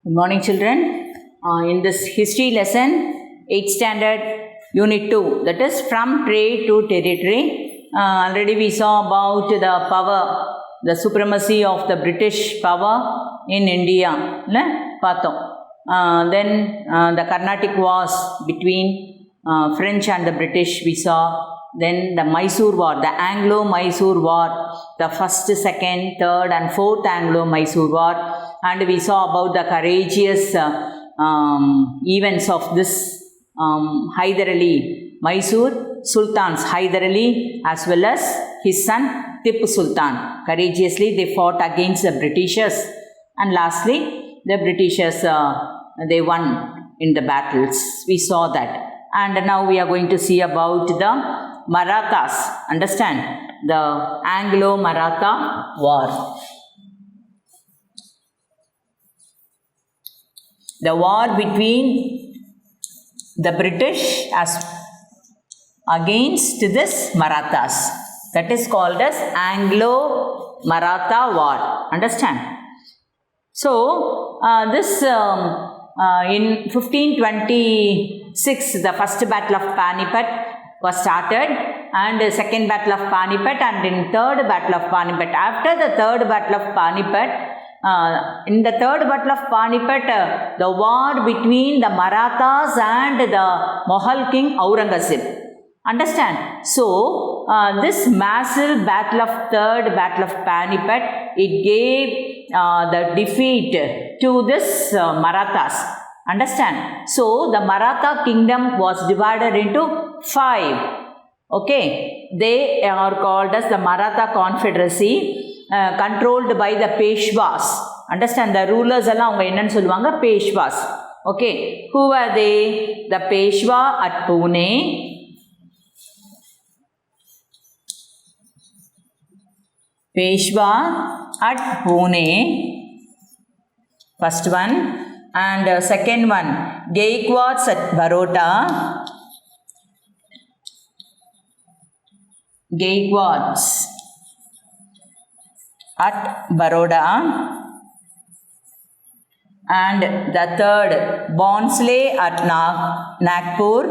Good morning, children. In this history lesson, 8th standard, unit 2, that is from trade to territory. Already we saw about the power, the supremacy of the British power in India. Then the Carnatic Wars between French and the British we saw. Then the Mysore War, the Anglo-Mysore War, the first, second, third and fourth Anglo-Mysore War. And we saw about the courageous events of this Hyder Ali, Mysore Sultans, Hyder Ali as well as his son Tipu Sultan. Courageously they fought against the Britishers, and lastly the Britishers they won in the battles. We saw that. And now we are going to see about the Marathas. Understand? The Anglo-Maratha War. The war between the British as against this Marathas. That is called as Anglo-Maratha War. Understand? So, this in 1526, the first battle of Panipat was started, and the second battle of Panipat, and in third battle of Panipat. After the third battle of Panipat, in the third battle of Panipat, the war between the Marathas and the Mughal king Aurangzeb. Understand? So, this massive battle of third battle of Panipat, it gave the defeat to this Marathas. Understand? So, the Maratha kingdom was divided into 5. Okay. They are called as the Maratha Confederacy. Controlled by the Peshwas. Understand? The rulers along Peshwas. Okay. Who are they? The Peshwa at Pune. Peshwa at Pune. First one. And second one. Gaikwads at Baroda. Gaikwads at Baroda, and the third Bhonsle at Nagpur,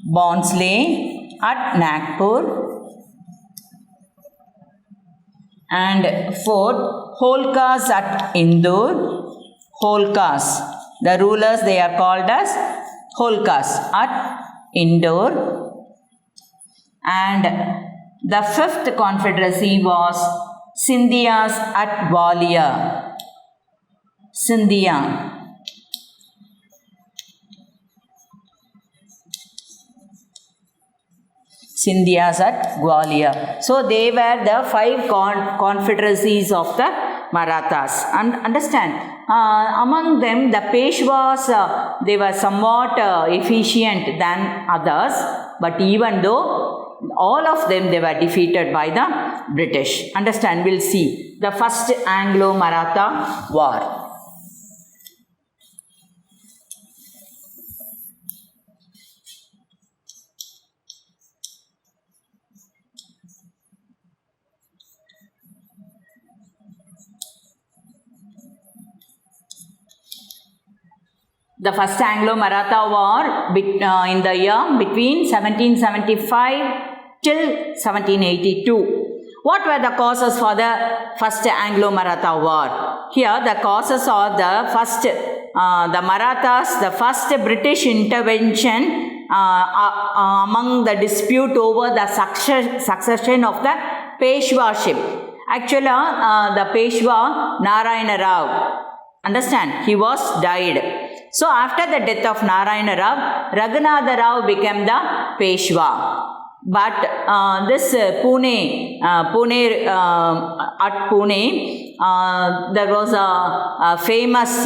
Bhonsle at Nagpur, and fourth Holkars at Indore, Holkars. The rulers they are called as Holkars at Indore. And the fifth confederacy was Scindias at Gwalior. Scindia. Scindias at Gwalior. So they were the 5 confederacies of the Marathas. And understand, among them the Peshwas, they were somewhat efficient than others, but even though all of them they were defeated by the British. Understand? We'll see the first Anglo-Maratha War. The first Anglo-Maratha War in the year between 1775 till 1782. What were the causes for the first Anglo-Maratha War? Here the causes are the first, the Marathas, the first British intervention among the dispute over the succession of the Peshwaship. Actually, the Peshwa Narayana Rao, understand, he was died. So, after the death of Narayana Rao, Raghunatha Rao became the Peshwa. But this Pune, at Pune, there was a famous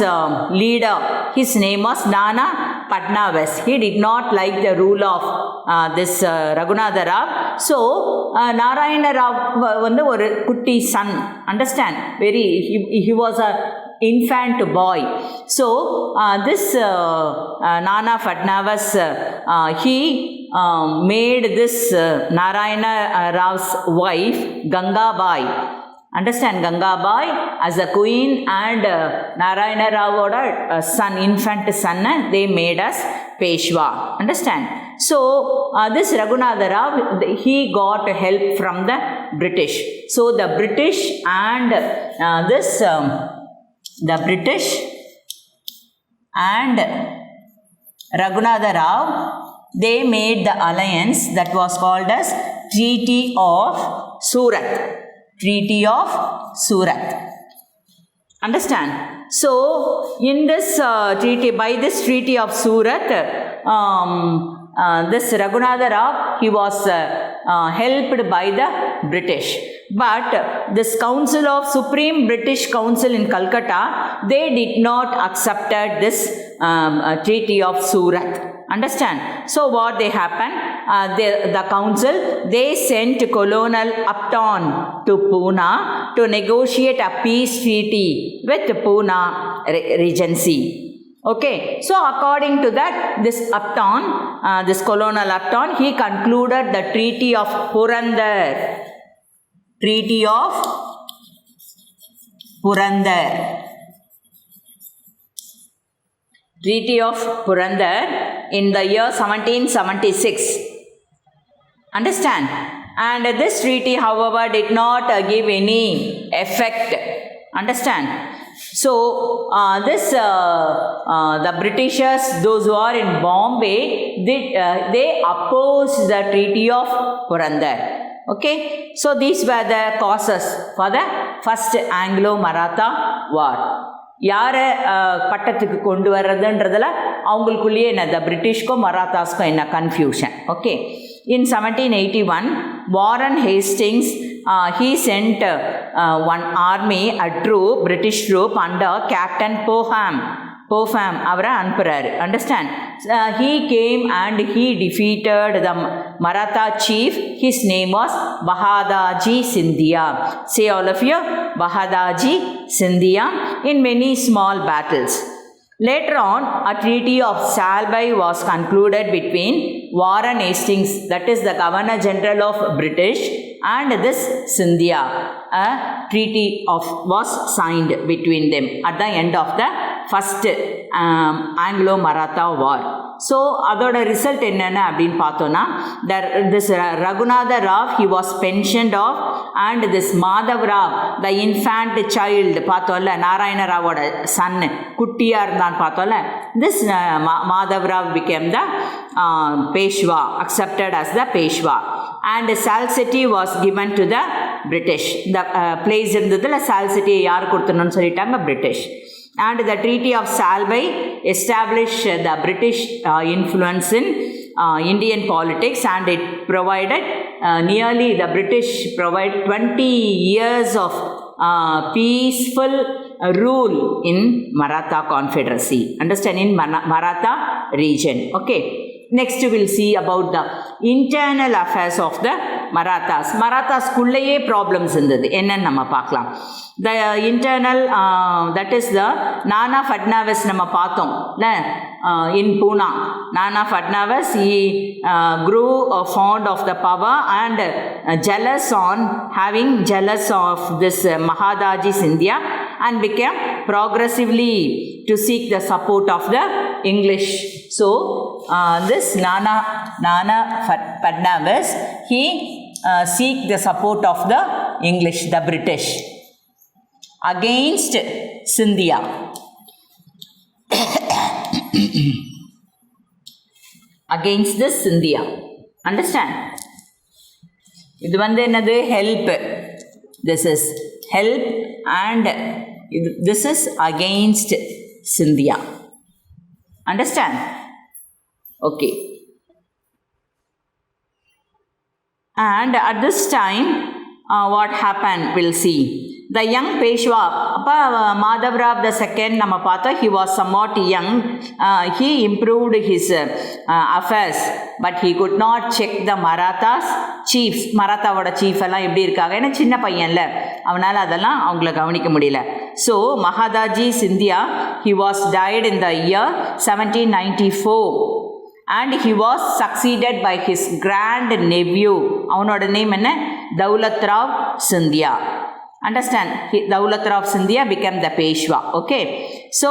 leader. His name was Nana Patnavis. He did not like the rule of this Raghunatha Rao. So, Narayana Rao was a kutti son. Understand? He was a infant boy. So, this Nana Patnavis, he made this Narayana Rao's wife Gangabai Understand, Gangabai as a queen and Narayana Ravoda son, infant son, they made us Peshwa. Understand? So this Raghunatha Rao, he got help from the British. So the British and the British and Raghunatha Rao, they made the alliance that was called as Treaty of Surat. Treaty of Surat. Understand? So in this treaty, by this Treaty of Surat, this Raghunatha Rao, he was helped by the British. But this Council of Supreme British Council in Calcutta, they did not accepted this Treaty of Surat. Understand? So what they happened? The council, they sent Colonel Upton to Pune to negotiate a peace treaty with Pune Regency. Okay, so according to that, this Upton, this Colonel Upton, he concluded the Treaty of Purandar. Treaty of Purandar. Treaty of Purandar in the year 1776. Understand? And this treaty, however, did not give any effect. Understand? So the Britishers, those who are in Bombay, they opposed the Treaty of Purandar. Okay, so these were the causes for the first Anglo-Maratha war. யாரை பட்டத்துக்கு கொண்டு வர்றதுன்றதில் அவங்களுக்குள்ளேயே என்ன பிரிட்டிஷ்க்கும் மராத்தாஸ்க்கும் என்ன confusion. Okay, in 1781 Warren Hastings he sent one army, a troop, British troop under Captain Popham அவரை அனுப்புகிறாரு. Understand? He came and he defeated the Maratha chief. His name was Bahadaji Scindia. Say all of you, Bahadaji Scindia, in many small battles. Later on, a treaty of Salbai was concluded between Warren Hastings, that is the Governor General of British, and this Scindia. A treaty was signed between them at the end of the first Anglo-Maratha war. So அதோட result என்னென்ன அப்படின்னு பார்த்தோன்னா, this Raghunatha Rao, he was pensioned off, and this Madhav Rao, the infant child, பார்த்தோம்ல Narayana ராவோட Sun, குட்டியாக இருந்தான்னு பார்த்தோம்ல, this Madhav Rao became the Peshwa, accepted as the Peshwa, and Sal City was given to the British. The place இருந்ததில் Sal City யார் கொடுத்தணும்னு சொல்லிட்டாங்க, British. And the Treaty of Salbai established the British influence in Indian politics, and it provided nearly, the British provided 20 years of peaceful rule in Maratha Confederacy. Understand? In Maratha region. Okay. Next we will see about the internal affairs of the Marathas. Marathas kullaye problems irundhathu. Enna nama paakalam. The internal, that is the Nana Fadnavis nama paathom la in Pune. Nana Fadnavis, he grew fond of the power and jealous of this Mahadaji Scindia, and became progressively to seek the support of the English. So this Nana Fadnavis, he seek the support of the English, the British, against Scindia. Against this Scindia. Understand? இது வந்து என்னது, help. This is help, and this is against Scindia. Understand? Okay. And at this time, what happened, we'll see. The young Peshwa, Madhav Rao the second, nama paatha, he was somewhat young. He improved his affairs, but he could not check the Marathas chiefs. Marathaவோட chief எல்லாம் எப்படி இருக்காங்க, ஏன்னா சின்ன பையன்ல அவனால் அதெல்லாம் அவங்கள கவனிக்க முடியல. So Mahadaji Scindia, he was died in the year 1794. And he was succeeded by his grand nephew. அவனோட நேம் என்ன, Daulat Rao Scindia. Understand? Daulat Rao of Scindia became the Peshwa. Okay. So,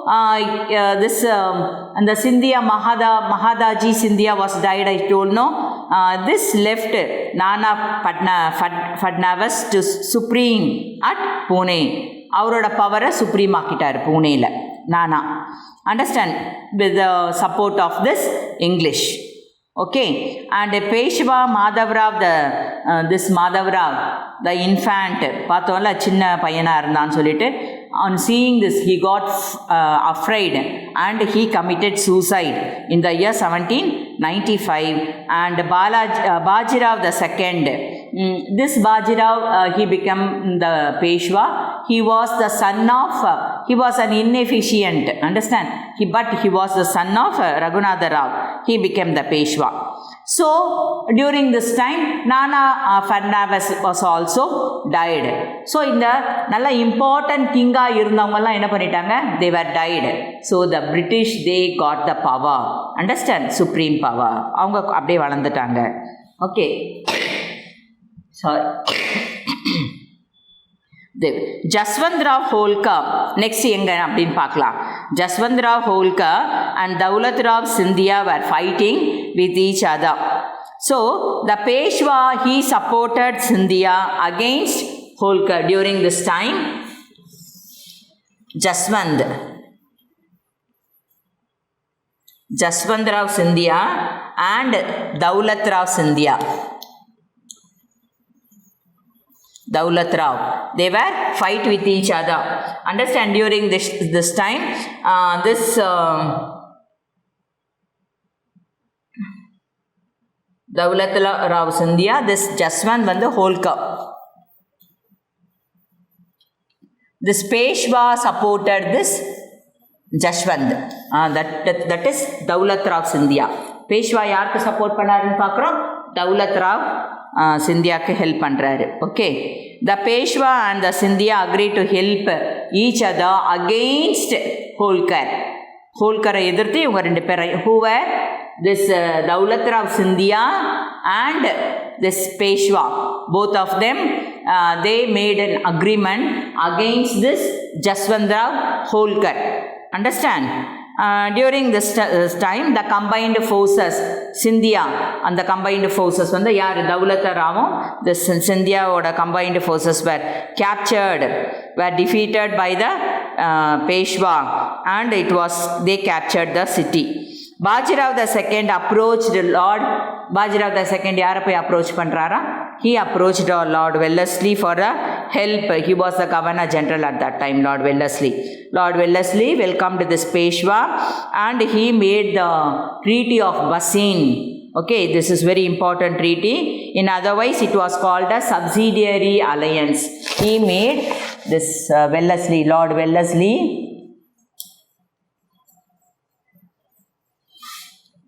and the Scindia Mahadaji Scindia was died, I told no. This left Nana Fadnavis to supreme at Pune. Avroda power supreme akitar Pune la Nana. Understand? With the support of this English. Okay. And Peshwa Madhavrao, this Madhavrao, the infant, பார்த்தோம்ல சின்ன பையனாக இருந்தான்னு சொல்லிட்டு, on seeing this he got afraid and he committed suicide in the year 1795. And Bajirao the second, this Bajirao he became the Peshwa. He was the son of, he was an inefficient, understand? But he was the son of Raghunatha Rao. He became the Peshwa. So, during this time, Nana Fadnavis was also died. So, in the nalla important kinga irundavanga enna pannitaanga, they were died. So, the British, they got the power. Understand? Supreme power. Avanga அப்படியே வளர்ந்துட்டாங்க. Okay. Sorry. Jaswantrao Holkar, next எங்க அப்படின்னு பார்க்கலாம். Jaswantrao Holkar and Daulat Rao Scindia were fighting with each other. So, the Peshwa, he supported Scindia against Holkar during this time. Jaswantrao Scindia and Daulat Rao Scindia. Daulat Rao, they were fight with each other. Understand? During this time, this Daulat Rao Scindia, this Jaswant வந்து Holkar. This Peshwa supported this Jaswant. That is Daulat Rao Scindia. Peshwa யாருக்கு support பண்ணாருன்னு பார்க்குறோம். Daulat Rao Scindiaக்கு help பண்ணுறாரு. Okay. The Peshwa and the Scindia agreed to help each other against Holkar. Holkar எதிர்த்து இவங்க ரெண்டு பேரை, who were this Daulat Rao Scindia and this Peshwa. Both of them, they made an agreement against this Jaswantrao Holkar. Understand? During this time, the combined forces, Scindia and the combined forces, வந்து யார் Daulat Rao, the Scindia oda combined forces were captured, were defeated by the Peshwa, and they captured the city. Bajirao the second approached Lord. Bajirao the second யாரை போய் approach பண்றாரா? He approached Lord Wellesley for help. He was the Governor General at that time, Lord Wellesley. Lord Wellesley welcomed this Peshwa and he made the Treaty of Bassein. Okay, this is very important treaty. In otherwise, it was called a subsidiary alliance. He made this Wellesley, Lord Wellesley.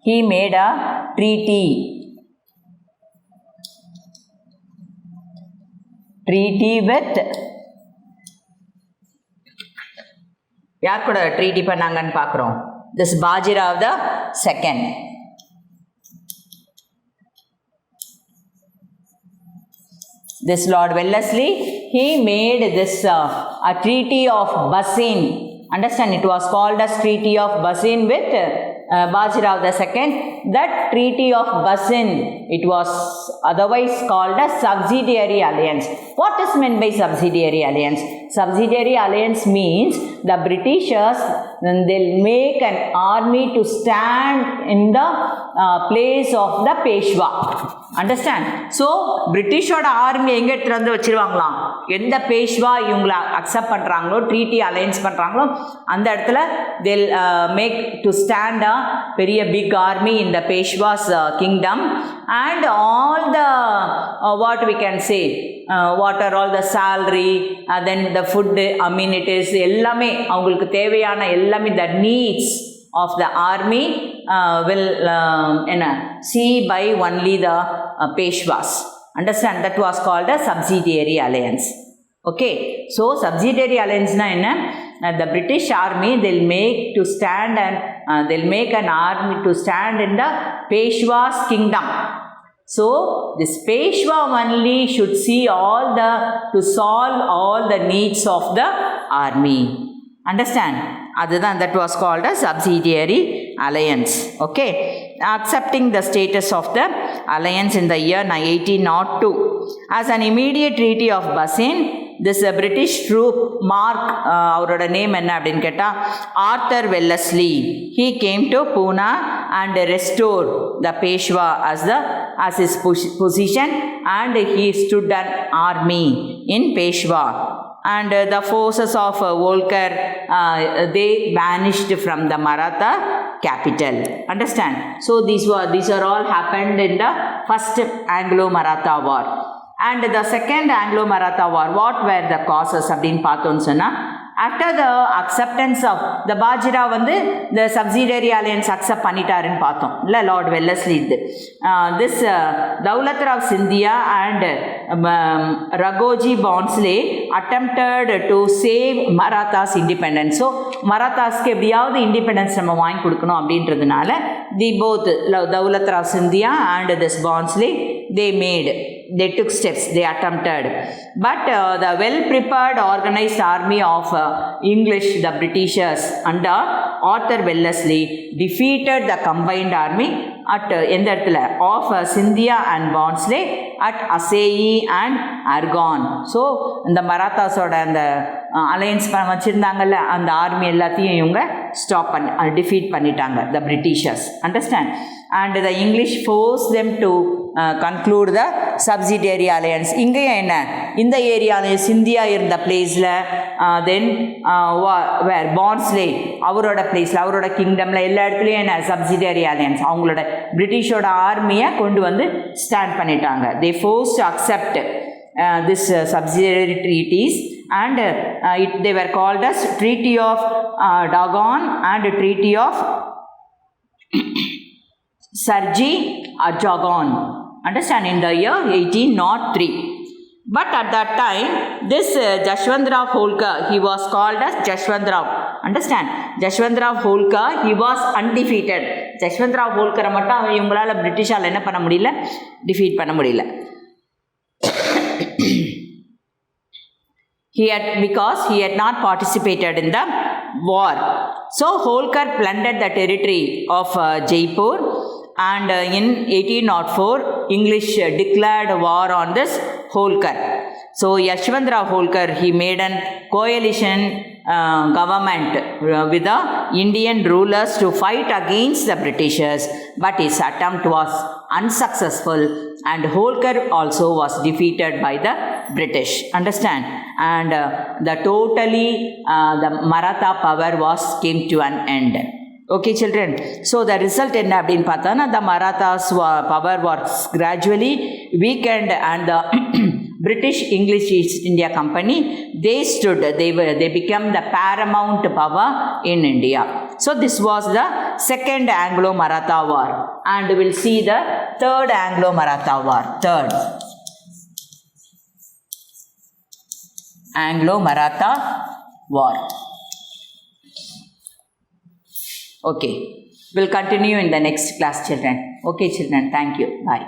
He made a treaty with யார் கூட treaty பண்ணாங்கன்னு பார்க்குறோம். This Bajirao the second. This Lord Wellesley, he made this a treaty of Bassein. Understand? It was called as Treaty of Bassein with Bajirao the second. That Treaty of Bassein, it was otherwise called as subsidiary alliance. What is meant by subsidiary alliance? Subsidiary alliance means the Britishers, they'll make an army to stand in the place of the Peshwa. Understand? So, Britishோட army எங்கே எடுத்துகிட்டு வந்து வச்சுருவாங்களாம், எந்த பேஷ்வா இவங்களை accept பண்ணுறாங்களோ, treaty alliance பண்ணுறாங்களோ, அந்த இடத்துல they'll make to stand a பெரிய big army in the Peshwa's kingdom, and all the what we can say, what are all the salary, then the food amenities, எல்லாமே அவங்களுக்கு தேவையான எல்லாமே the needs of the army will see by only the Peshwas. Understand? That was called a subsidiary alliance. Okay, so subsidiary alliance na enna, the British army they'll make to stand and they'll make an army to stand in the Peshwa's kingdom. So this Peshwa only should see to solve all the needs of the army. Understand? That was called a subsidiary alliance. Okay. Accepting the status of the alliance in the year 1802. As an immediate treaty of Basin, this British troop Mark, அவரோட name என்ன அப்படின்னு கேட்டால் author Wellesley, he came to Pune and restored the Peshwa as his position, and he stood an army in Peshwa. And the forces of Holkar, they vanished from the Maratha capital. Understand? So these are all happened in the first Anglo-Maratha war. And the second Anglo-Maratha war, what were the causes அப்படின்னு பார்த்தோன்னு சொன்னால், after the acceptance of the Bajira the subsidiary alliance accept பண்ணிட்டாருன்னு பார்த்தோம் இல்லை, Lord Wellesley. This Daulat Rao Scindia and Raghojee Bhonsle attempted to save Marathas independence. So மராத்தாஸ்க்கு எப்படியாவது independence நம்ம வாங்கி கொடுக்கணும் அப்படின்றதுனால both Daulat Rao Scindia and this Bhonsle, they took steps, they attempted. But the well-prepared organized army of English, the Britishers under Arthur Wellesley defeated the combined army at of Scindia and Bhonsle at Assayi and Argonne. So இந்த மராத்தாஸோட அந்த alliance வச்சுருந்தாங்கல்ல, அந்த army எல்லாத்தையும் இவங்க defeat பண்ணிட்டாங்க, the Britishers. Understand? And the English forced them to conclude the subsidiary alliance. இங்கேயும் என்ன, இந்த ஏரியாவில் சிந்தியா இருந்த பிளேஸில் தென் வேர் பான்ஸ்லே அவரோட பிளேஸில் அவரோட கிங்டமில் எல்லா இடத்துலையும் என்ன subsidiary alliance, அவங்களோட பிரிட்டிஷோட ஆர்மியை கொண்டு வந்து ஸ்டாண்ட் பண்ணிட்டாங்க. They forced to accept this subsidiary treaties, and they were called as Treaty of Dagon and Treaty of Sarji Arjagon. Understand? In the year 1803. But at that time, this Jashwantrao Holkar, he was called as Jashwantrao. Understand? Jashwantrao Holkar, he was undefeated. Jashwantrao Holkar மட்டும் இவங்களால பிரிட்டிஷால் என்ன பண்ண முடியல, defeat பண்ண முடியல. Because he had not participated in the war. So Holkar plundered the territory of Jaipur, and in 1804 English declared war on this Holkar. So Yashwantrao Holkar, he made an coalition government with the Indian rulers to fight against the Britishers, but his attempt was unsuccessful, and Holkar also was defeated by the British. Understand? And the Maratha power came to an end. Okay children, so the result enna appdin pathana, the Marathas power was gradually weakened, and the British English East India Company, they became the paramount power in India. So this was the second Anglo-Maratha war, and we will see the third Anglo-Maratha war. Third Anglo-Maratha war. Okay, we'll continue in the next class children. Okay children, thank you, bye.